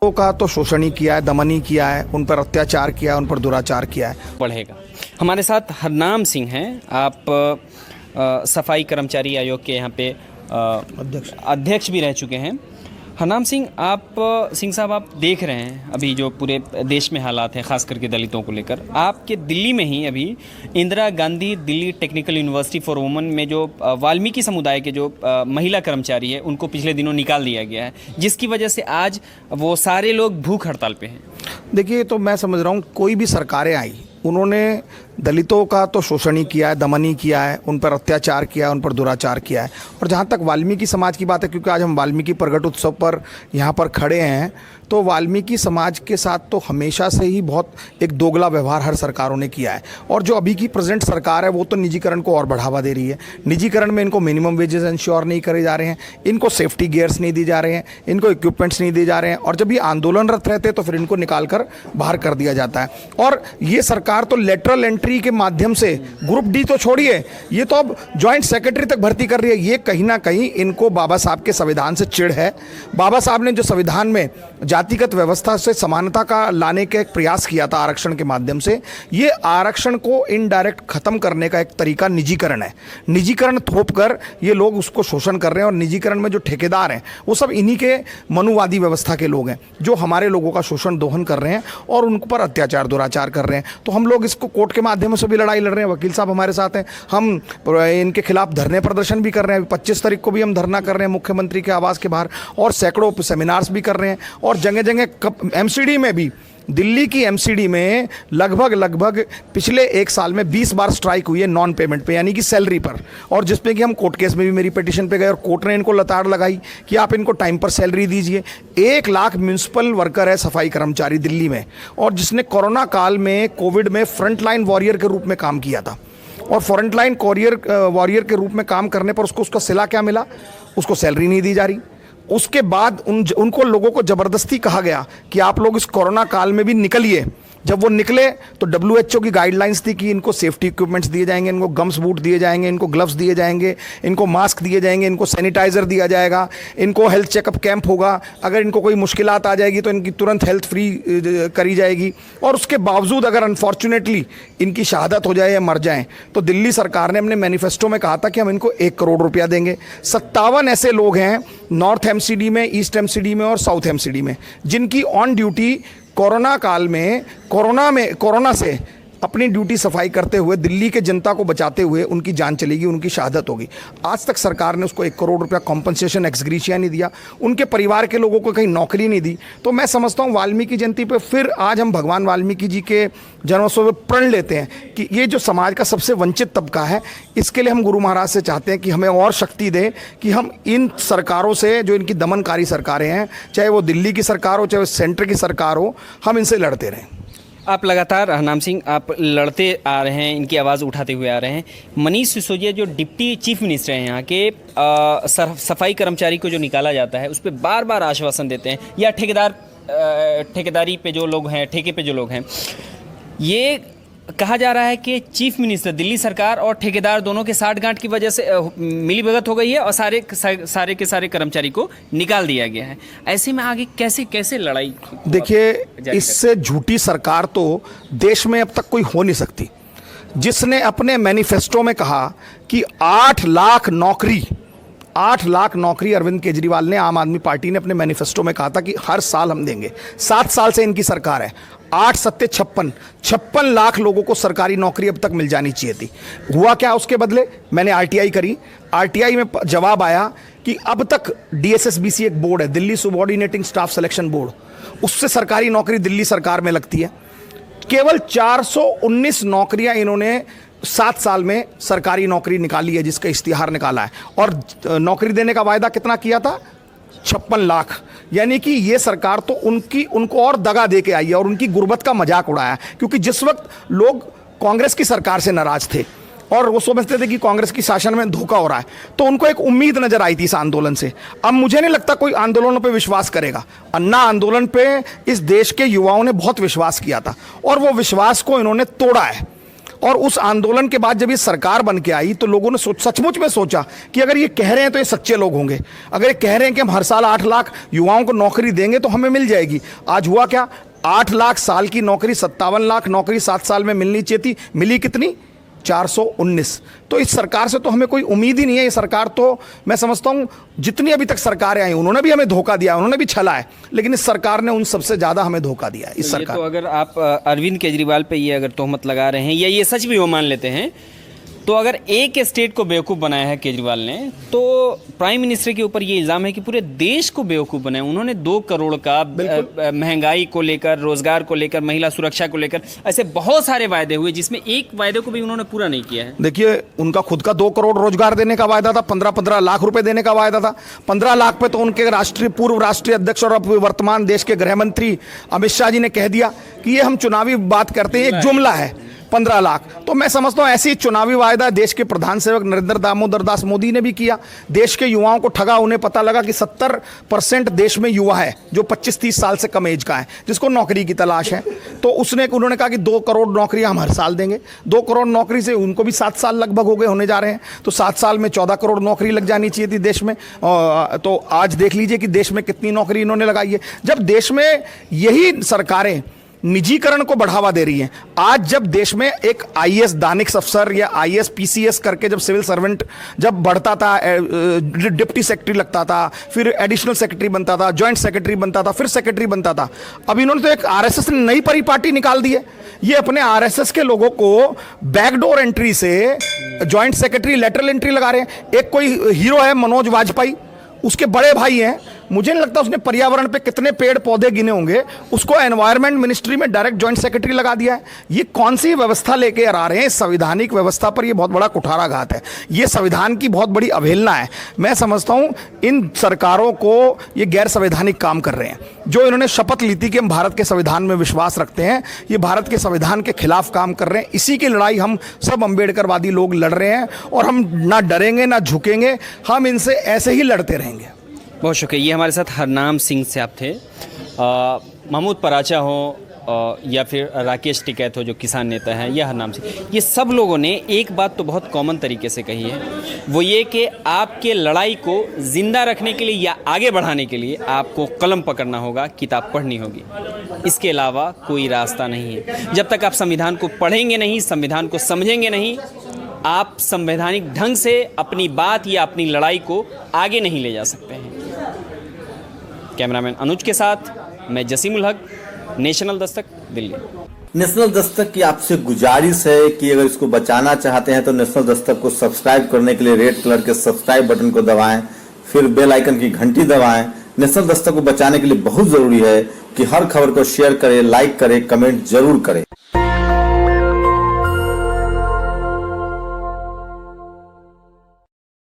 लोगों का तो शोषण ही किया है, दमन ही किया है, उन पर अत्याचार किया है, उन पर दुराचार किया है। बढ़ेगा। हमारे साथ हरनाम सिंह हैं। आप सफाई कर्मचारी आयोग के यहाँ पे अध्यक्ष भी रह चुके हैं। हरनाम सिंह, सिंह साहब, आप देख रहे हैं अभी जो पूरे देश में हालात हैं, ख़ास करके दलितों को लेकर। आपके दिल्ली में ही अभी Indira Gandhi Delhi technical university for women में जो वाल्मीकि समुदाय के जो महिला कर्मचारी है उनको पिछले दिनों निकाल दिया गया है, जिसकी वजह से आज वो सारे लोग भूख हड़ताल पे हैं। देखिए, तो मैं समझ रहा हूँ कोई भी सरकारें आई उन्होंने दलितों का तो शोषण ही किया है, दमन ही किया है, उन पर अत्याचार किया है, उन पर दुराचार किया है। और जहाँ तक वाल्मीकि समाज की बात है, क्योंकि आज हम वाल्मीकि प्रगट उत्सव पर यहाँ पर खड़े हैं, तो वाल्मीकि समाज के साथ तो हमेशा से ही बहुत एक दोगला व्यवहार हर सरकारों ने किया है। और जो अभी की प्रेजेंट सरकार है वो तो निजीकरण को और बढ़ावा दे रही है। निजीकरण में इनको मिनिमम वेजेस इंश्योर नहीं करे जा रहे हैं, इनको सेफ्टी गियर्स नहीं दी जा रहे हैं, इनको इक्विपमेंट्स नहीं दिए जा रहे हैं, और जब ये आंदोलनरत रहते हैं तो फिर इनको निकाल कर बाहर कर दिया जाता है। और ये सरकार तो लेटरल एंट्री के माध्यम से ग्रुप डी तो छोड़िए, ये तो अब ज्वाइंट सेक्रेटरी तक भर्ती कर रही है। ये कहीं ना कहीं इनको बाबा साहब के संविधान से चिढ़ है। बाबा साहब ने जो संविधान में जातिगत व्यवस्था से समानता का लाने का एक प्रयास किया था आरक्षण के माध्यम से, ये आरक्षण को इनडायरेक्ट खत्म करने का एक तरीका निजीकरण है। निजीकरण थोप कर ये लोग उसको शोषण कर रहे हैं, और निजीकरण में जो ठेकेदार हैं वो सब इन्हीं के मनुवादी व्यवस्था के लोग हैं जो हमारे लोगों का शोषण दोहन कर रहे हैं और उन पर अत्याचार दुराचार कर रहे हैं। तो हम लोग इसको कोर्ट के माध्यम से भी लड़ाई लड़ रहे हैं। वकील साहब हमारे साथ हैं, हम इनके खिलाफ धरने प्रदर्शन भी कर रहे हैं। 25 तारीख को भी हम धरना कर रहे हैं मुख्यमंत्री के आवास के बाहर, और सैकड़ों सेमिनार्स भी कर रहे हैं। और जगह जगह एमसीडी में भी, दिल्ली की एमसीडी में लगभग पिछले एक साल में 20 बार स्ट्राइक हुई है नॉन पेमेंट पे, यानी कि सैलरी पर। और जिसपे कि हम कोर्ट केस में भी मेरी पिटीशन पे गए और कोर्ट ने इनको लताड़ लगाई कि आप इनको टाइम पर सैलरी दीजिए। 1 लाख म्यूनसिपल वर्कर है, सफाई कर्मचारी दिल्ली में, और जिसने कोरोना काल में, कोविड में फ्रंटलाइन वॉरियर के रूप में काम किया था। और फ्रंटलाइन वॉरियर के रूप में काम करने पर उसका सिला क्या मिला? उसको सैलरी नहीं दी जा रही। उसके बाद उनको लोगों को ज़बरदस्ती कहा गया कि आप लोग इस कोरोना काल में भी निकलिए। जब वो निकले तो WHO की गाइडलाइंस थी कि इनको सेफ्टी इक्विपमेंट्स दिए जाएंगे, इनको गम्स बूट दिए जाएंगे, इनको ग्लव्स दिए जाएंगे, इनको मास्क दिए जाएंगे, इनको सैनिटाइज़र दिया जाएगा, इनको हेल्थ चेकअप कैंप होगा, अगर इनको कोई मुश्किलात आ जाएगी तो इनकी तुरंत हेल्थ फ्री करी जाएगी। और उसके बावजूद अगर अनफॉर्चुनेटली इनकी शहादत हो जाए या मर जाएँ तो दिल्ली सरकार ने अपने मैनिफेस्टो में कहा था कि हम इनको 1 करोड़ रुपया देंगे। 57 ऐसे लोग हैं नॉर्थ एमसीडी में, ईस्ट एमसीडी में और साउथ एमसीडी में, जिनकी ऑन ड्यूटी कोरोना काल में कोरोना से अपनी ड्यूटी सफाई करते हुए दिल्ली के जनता को बचाते हुए उनकी जान चलेगी, उनकी शहादत होगी। आज तक सरकार ने उसको 1 करोड़ रुपया कॉम्पनसेशन एक्सग्रीशिया नहीं दिया, उनके परिवार के लोगों को कहीं नौकरी नहीं दी। तो मैं समझता हूँ वाल्मीकि जयंती पे फिर आज हम भगवान वाल्मीकि जी के जन्मोत्सव में प्रण लेते हैं कि ये जो समाज का सबसे वंचित तबका है, इसके लिए हम गुरु महाराज से चाहते हैं कि हमें और शक्ति दें कि हम इन सरकारों से, जो इनकी दमनकारी सरकारें हैं, चाहे वो दिल्ली की सरकार हो चाहे वो सेंटर की सरकार हो, हम इनसे लड़ते रहें। आप लगातार, हरनाम सिंह, आप लड़ते आ रहे हैं, इनकी आवाज़ उठाते हुए आ रहे हैं। मनीष सिसोदिया जो डिप्टी चीफ मिनिस्टर हैं यहाँ के, सफाई कर्मचारी को जो निकाला जाता है उस पर बार बार आश्वासन देते हैं, या ठेकेदारी पे जो लोग हैं, ठेके पे जो लोग हैं, ये कहा जा रहा है कि चीफ मिनिस्टर, दिल्ली सरकार और ठेकेदार दोनों के साठगांठ की वजह से मिलीभगत हो गई है और सारे के सारे कर्मचारी को निकाल दिया गया है। ऐसे में आगे कैसे लड़ाई? देखिए, इससे झूठी सरकार तो देश में अब तक कोई हो नहीं सकती, जिसने अपने मैनिफेस्टो में कहा कि 8 लाख नौकरी अरविंद केजरीवाल ने, आम आदमी पार्टी ने अपने मैनिफेस्टो में कहा था कि हर साल हम देंगे। 7 साल से इनकी सरकार है, 8 सत्ते 56 लाख लोगों को सरकारी नौकरी अब तक मिल जानी चाहिए थी। हुआ क्या उसके बदले? मैंने RTI करी, RTI में जवाब आया कि अब तक DSSBC एक बोर्ड है, Delhi subordinating staff selection board, उससे सरकारी नौकरी दिल्ली सरकार में लगती है। केवल 419 नौकरियां इन्होंने 7 साल में सरकारी नौकरी निकाली है, जिसका इश्तिहार निकाला है। और नौकरी देने का वायदा कितना किया था? 56 लाख। यानी कि ये सरकार तो उनको और दगा दे के आई है और उनकी गुर्बत का मजाक उड़ाया। क्योंकि जिस वक्त लोग कांग्रेस की सरकार से नाराज थे और वो समझते थे कि कांग्रेस की शासन में धोखा हो रहा है, तो उनको एक उम्मीद नजर आई थी इस आंदोलन से। अब मुझे नहीं लगता कोई आंदोलनों पे विश्वास करेगा। अन्ना आंदोलन पे इस देश के युवाओं ने बहुत विश्वास किया था और वो विश्वास को इन्होंने तोड़ा है। और उस आंदोलन के बाद जब ये सरकार बन के आई तो लोगों ने सचमुच में सोचा कि अगर ये कह रहे हैं तो ये सच्चे लोग होंगे, अगर ये कह रहे हैं कि हम हर साल 8 लाख युवाओं को नौकरी देंगे तो हमें मिल जाएगी। आज हुआ क्या, 8 लाख साल की नौकरी, 57 लाख नौकरी 7 साल में मिलनी चाहिए थी, मिली कितनी, 419। तो इस सरकार से तो हमें कोई उम्मीद ही नहीं है। ये सरकार तो मैं समझता हूँ जितनी अभी तक सरकारें आई उन्होंने भी हमें धोखा दिया, उन्होंने भी छला है, लेकिन इस सरकार ने उन सबसे ज़्यादा हमें धोखा दिया है। इस सरकार तो अगर आप अरविंद केजरीवाल पे ये अगर तोहमत लगा रहे हैं या ये सच भी वो मान लेते हैं, तो अगर एक स्टेट को बेवकूफ़ बनाया है केजरीवाल ने, तो प्राइम मिनिस्टर के ऊपर ये इल्ज़ाम है कि पूरे देश को बेवकूफ़ बनाया। उन्होंने 2 करोड़ का महंगाई को लेकर, रोजगार को लेकर, महिला सुरक्षा को लेकर ऐसे बहुत सारे वायदे हुए जिसमें एक वायदे को भी उन्होंने पूरा नहीं किया है। देखिए, उनका खुद का 2 करोड़ रोजगार देने का वायदा था, 15-15 लाख रुपए देने का वायदा था। 15 लाख पे तो उनके पूर्व राष्ट्रीय अध्यक्ष और अब वर्तमान देश के गृह मंत्री अमित शाह जी ने कह दिया कि ये हम चुनावी बात करते हैं, एक जुमला है 15 लाख। तो मैं समझता हूँ ऐसी चुनावी वायदा देश के प्रधान सेवक नरेंद्र दामोदर दास मोदी ने भी किया। देश के युवाओं को ठगा, उन्हें पता लगा कि 70% देश में युवा है जो 25-30 साल से कम एज का है, जिसको नौकरी की तलाश है। तो उन्होंने कहा कि 2 करोड़ नौकरी हम हर साल देंगे। 2 करोड़ नौकरी से उनको भी 7 साल लगभग हो गए, होने जा रहे हैं, तो 7 साल में 14 करोड़ नौकरी लग जानी चाहिए थी देश में। तो आज देख लीजिए कि देश में कितनी नौकरी इन्होंने लगाई है। जब देश में यही सरकारें निजीकरण को बढ़ावा दे रही हैं, आज जब देश में एक आईएएस दानिश अफसर या आईएएस पीसीएस करके जब सिविल सर्वेंट जब बढ़ता था, डिप्टी सेक्रेटरी लगता था, फिर एडिशनल सेक्रेटरी बनता था, जॉइंट सेक्रेटरी बनता था, फिर सेक्रेटरी बनता था, अब इन्होंने तो एक आरएसएस ने नई परिपाटी निकाल दी है। ये अपने आरएसएस के लोगों को बैकडोर एंट्री से जॉइंट सेक्रेटरी, लेटरल एंट्री लगा रहे हैं। एक कोई हीरो है मनोज वाजपेयी, उसके बड़े भाई हैं, मुझे नहीं लगता उसने पर्यावरण पे कितने पेड़ पौधे गिने होंगे, उसको एनवायरनमेंट मिनिस्ट्री में डायरेक्ट जॉइंट सेक्रेटरी लगा दिया है। ये कौन सी व्यवस्था लेके आ रहे हैं? संवैधानिक व्यवस्था पर ये बहुत बड़ा कुठाराघात है, ये संविधान की बहुत बड़ी अवहेलना है। मैं समझता हूँ इन सरकारों को ये गैर संवैधानिक काम कर रहे हैं। जो इन्होंने शपथ ली थी कि हम भारत के संविधान में विश्वास रखते हैं, ये भारत के संविधान के खिलाफ काम कर रहे हैं। इसी की लड़ाई हम सब अम्बेडकरवादी लोग लड़ रहे हैं और हम ना डरेंगे ना झुकेंगे, हम इनसे ऐसे ही लड़ते रहेंगे। बहुत शुक्रिया। ये हमारे साथ हरनाम सिंह साहब थे। महमूद पराचा हो या फिर राकेश टिकैत हो जो किसान नेता हैं, या हरनाम सिंह, ये सब लोगों ने एक बात तो बहुत कॉमन तरीके से कही है, वो ये कि आपके लड़ाई को ज़िंदा रखने के लिए या आगे बढ़ाने के लिए आपको कलम पकड़ना होगा, किताब पढ़नी होगी, इसके अलावा कोई रास्ता नहीं है। जब तक आप संविधान को पढ़ेंगे नहीं, संविधान को समझेंगे नहीं, आप संवैधानिक ढंग से अपनी बात या अपनी लड़ाई को आगे नहीं ले जा सकते हैं। कैमरामैन अनुज के साथ मैं जसीम उल हक, नेशनल दस्तक, दिल्ली। नेशनल दस्तक की आपसे गुजारिश है कि अगर इसको बचाना चाहते हैं तो नेशनल दस्तक को सब्सक्राइब करने के लिए रेड कलर के सब्सक्राइब बटन को दबाएं, फिर बेल आइकन की घंटी दबाएं। नेशनल दस्तक को बचाने के लिए बहुत जरूरी है कि हर खबर को शेयर करें, लाइक करें, कमेंट जरूर करें।